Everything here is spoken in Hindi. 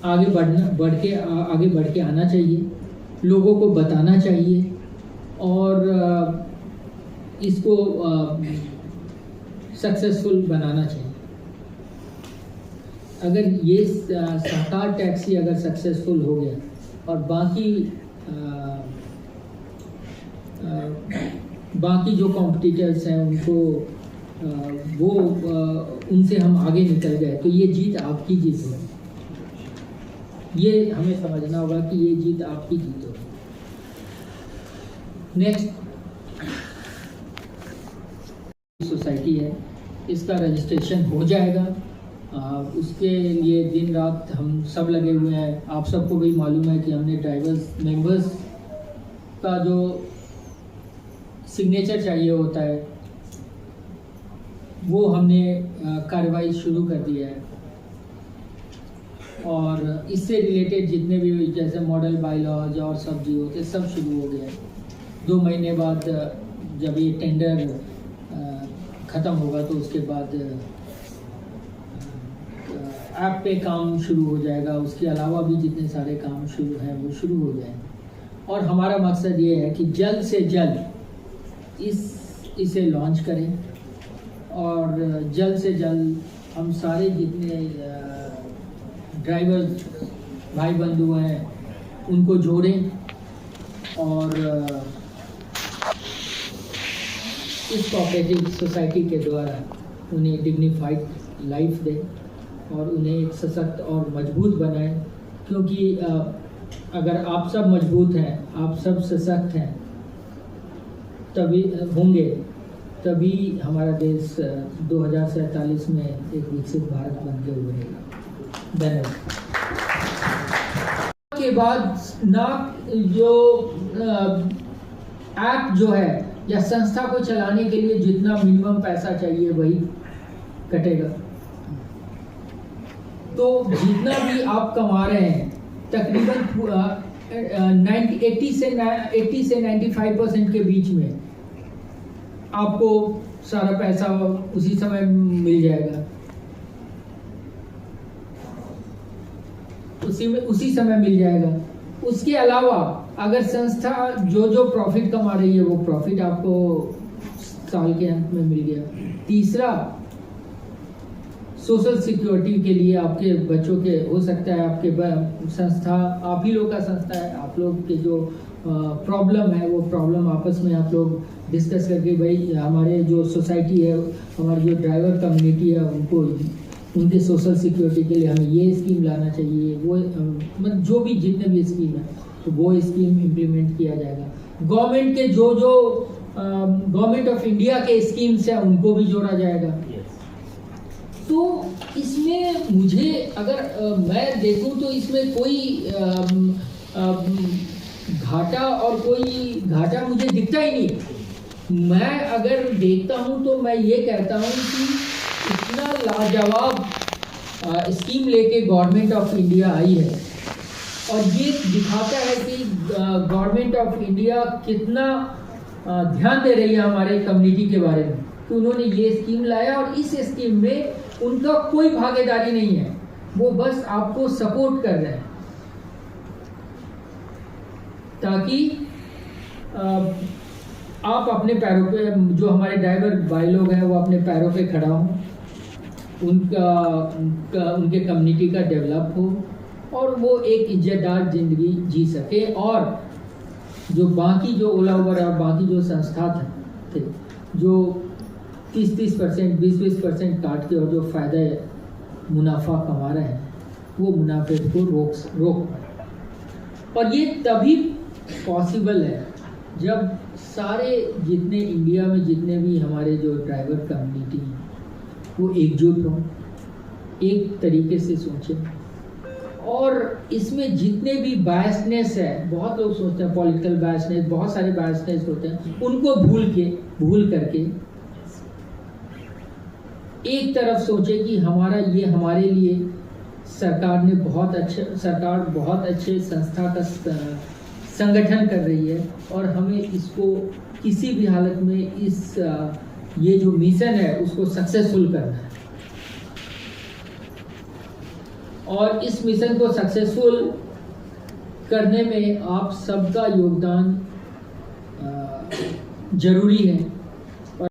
आगे बढ़ के आना चाहिए, लोगों को बताना चाहिए और इसको सक्सेसफुल बनाना चाहिए। अगर ये सहकार टैक्सी अगर सक्सेसफुल हो गया और बाकी जो कॉम्पिटिटर्स हैं उनको उनसे हम आगे निकल गए तो ये जीत आपकी जीत होगी। ये हमें समझना होगा कि ये जीत आपकी जीत होगी। नेक्स्ट सोसाइटी है, इसका रजिस्ट्रेशन हो जाएगा। उसके लिए दिन रात हम सब लगे हुए हैं। आप सबको भी मालूम है कि हमने ड्राइवर्स मेंबर्स का जो सिग्नेचर चाहिए होता है वो हमने कार्रवाई शुरू कर दिया है और इससे रिलेटेड जितने भी जैसे मॉडल बायलॉज और सब जी होते सब शुरू हो गया है। 2 महीने बाद जब ये टेंडर ख़त्म होगा तो उसके बाद ऐप पे काम शुरू हो जाएगा। उसके अलावा भी जितने सारे काम शुरू हैं वो शुरू हो जाएंगे और हमारा मकसद ये है कि जल्द से जल्द इसे लॉन्च करें और जल्द से जल्द हम सारे जितने ड्राइवर भाई बंधु हैं उनको जोड़ें और इस कोऑपरेटिव सोसाइटी के द्वारा उन्हें डिग्निफाइड लाइफ दें और उन्हें एक सशक्त और मजबूत बनाएं। क्योंकि अगर आप सब मजबूत हैं, आप सब सशक्त हैं तभी हमारा देश 2047 में एक विकसित भारत बन के उभरेगा। धन्यवाद। के बाद जो ऐप जो है या संस्था को चलाने के लिए जितना मिनिमम पैसा चाहिए वही कटेगा। तो जितना भी आप कमा रहे हैं तकरीबन 80 से 95% के बीच में आपको सारा पैसा उसी समय मिल जाएगा, उसी समय मिल जाएगा। उसके अलावा अगर संस्था जो प्रॉफिट कमा रही है वो प्रॉफिट आपको साल के अंत में मिल गया। तीसरा, सोशल सिक्योरिटी के लिए आपके बच्चों के हो सकता है आपके संस्था आप ही लोग का संस्था है, आप लोग के जो प्रॉब्लम है वो प्रॉब्लम आपस में आप लोग डिस्कस करके भाई हमारे जो सोसाइटी है, हमारी जो ड्राइवर कम्युनिटी है उनको उनके सोशल सिक्योरिटी के लिए हमें ये स्कीम लाना चाहिए, वो मतलब जो भी जितने भी स्कीम है तो वो स्कीम इम्प्लीमेंट किया जाएगा। गवर्नमेंट के जो गवर्नमेंट ऑफ इंडिया के स्कीम्स हैं उनको भी जोड़ा जाएगा। तो इसमें मुझे अगर मैं देखूं तो इसमें कोई घाटा मुझे दिखता ही नहीं। मैं अगर देखता हूं तो मैं ये कहता हूं कि इतना लाजवाब स्कीम लेके गवर्नमेंट ऑफ इंडिया आई है और ये दिखाता है कि गवर्नमेंट ऑफ इंडिया कितना ध्यान दे रही है हमारे कम्युनिटी के बारे में। तो उन्होंने ये स्कीम लाया और इस स्कीम में उनका कोई भागीदारी नहीं है, वो बस आपको सपोर्ट कर रहे हैं ताकि आप अपने पैरों पे, जो हमारे ड्राइवर भाई लोग हैं वो अपने पैरों पे खड़ा हों, उनके कम्युनिटी का डेवलप हो और वो एक इज्जतदार जिंदगी जी सके। और जो बाकी जो ओला उबर और बाकी जो संस्था थे जो 30% 20% काट के और जो फ़ायदा मुनाफा कमा रहे हैं वो मुनाफे को रोक पाए। और ये तभी पॉसिबल है जब सारे जितने इंडिया में जितने भी हमारे जो ड्राइवर कम्युनिटी हैं वो एकजुट हों, एक तरीके से सोचें और इसमें जितने भी बायसनेस है, बहुत लोग सोचते हैं पॉलिटिकल बायसनेस, बहुत सारे बायसनेस होते हैं, उनको भूल करके एक तरफ सोचे कि हमारे लिए सरकार बहुत अच्छे संस्था का संगठन कर रही है और हमें इसको किसी भी हालत में ये जो मिशन है उसको सक्सेसफुल करना है। और इस मिशन को सक्सेसफुल करने में आप सबका योगदान जरूरी है।